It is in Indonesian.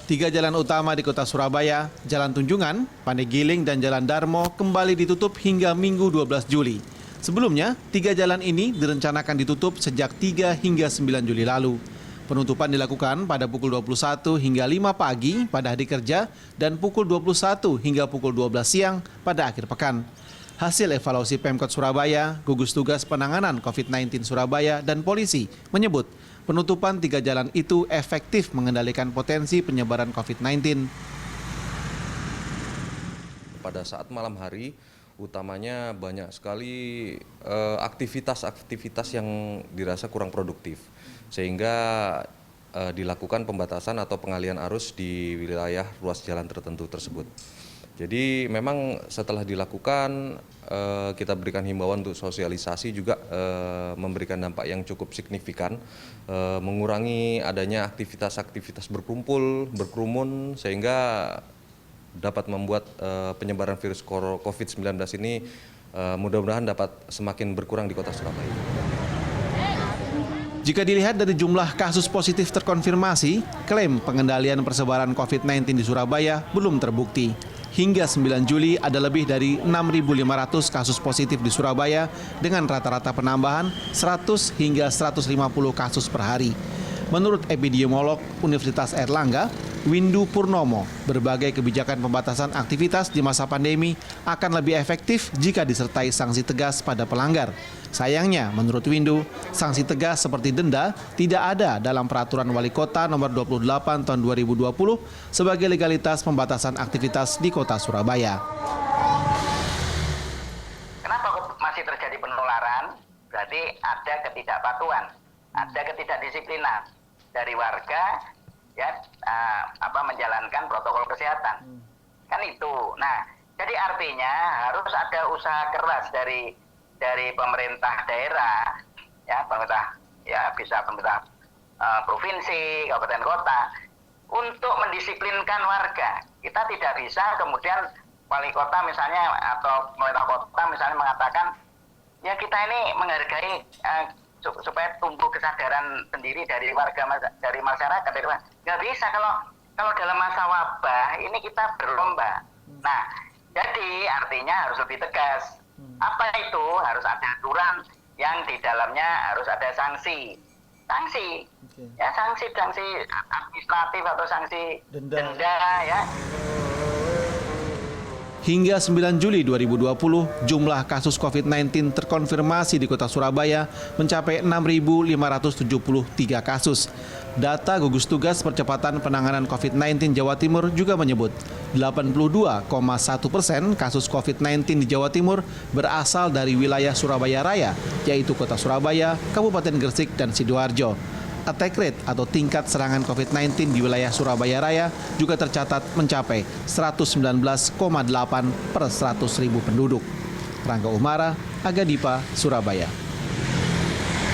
Tiga jalan utama di kota Surabaya, Jalan Tunjungan, Pandegiling, dan Jalan Darmo kembali ditutup hingga Minggu 12 Juli. Sebelumnya, tiga jalan ini direncanakan ditutup sejak 3 hingga 9 Juli lalu. Penutupan dilakukan pada pukul 21 hingga 5 pagi pada hari kerja dan pukul 21 hingga pukul 12 siang pada akhir pekan. Hasil evaluasi Pemkot Surabaya, gugus tugas penanganan COVID-19 Surabaya, dan polisi menyebut penutupan tiga jalan itu efektif mengendalikan potensi penyebaran COVID-19. Pada saat malam hari, utamanya banyak sekali aktivitas-aktivitas yang dirasa kurang produktif, sehingga dilakukan pembatasan atau pengalihan arus di wilayah ruas jalan tertentu tersebut. Jadi memang setelah dilakukan, kita berikan himbauan untuk sosialisasi juga memberikan dampak yang cukup signifikan, mengurangi adanya aktivitas-aktivitas berkumpul, berkerumun, sehingga dapat membuat penyebaran virus COVID-19 ini mudah-mudahan dapat semakin berkurang di kota Surabaya. Jika dilihat dari jumlah kasus positif terkonfirmasi, klaim pengendalian persebaran COVID-19 di Surabaya belum terbukti. Hingga 9 Juli ada lebih dari 6.500 kasus positif di Surabaya dengan rata-rata penambahan 100 hingga 150 kasus per hari. Menurut epidemiolog Universitas Airlangga, Windu Purnomo, berbagai kebijakan pembatasan aktivitas di masa pandemi akan lebih efektif jika disertai sanksi tegas pada pelanggar. Sayangnya, menurut Windu, sanksi tegas seperti denda tidak ada dalam Peraturan Wali Kota Nomor 28 Tahun 2020 sebagai legalitas pembatasan aktivitas di Kota Surabaya. Kenapa masih terjadi penularan? Berarti ada ketidakpatuhan, ada ketidakdisiplinan dari warga, ya, menjalankan protokol kesehatan. Kan itu. Nah, jadi artinya harus ada usaha keras dari pemerintah daerah, ya, bisa pemerintah provinsi, kabupaten kota, untuk mendisiplinkan warga. Kita tidak bisa kemudian wali kota misalnya atau pemerintah kota misalnya mengatakan, ya kita ini menghargai supaya tumbuh kesadaran sendiri dari warga, dari masyarakat. Nggak bisa kalau dalam masa wabah ini kita berlomba. Nah, jadi artinya harus lebih tegas. Apa itu? Harus ada aturan yang di dalamnya harus ada sanksi. Ya, sanksi administratif atau sanksi denda, ya. Hingga 9 Juli 2020, jumlah kasus COVID-19 terkonfirmasi di kota Surabaya mencapai 6.573 kasus. Data gugus tugas percepatan penanganan COVID-19 Jawa Timur juga menyebut 82,1% kasus COVID-19 di Jawa Timur berasal dari wilayah Surabaya Raya, yaitu kota Surabaya, Kabupaten Gresik, dan Sidoarjo. Attack rate atau tingkat serangan COVID-19 di wilayah Surabaya Raya juga tercatat mencapai 119,8 per 100.000 penduduk. Rangga Umara, Aga Dipa, Surabaya.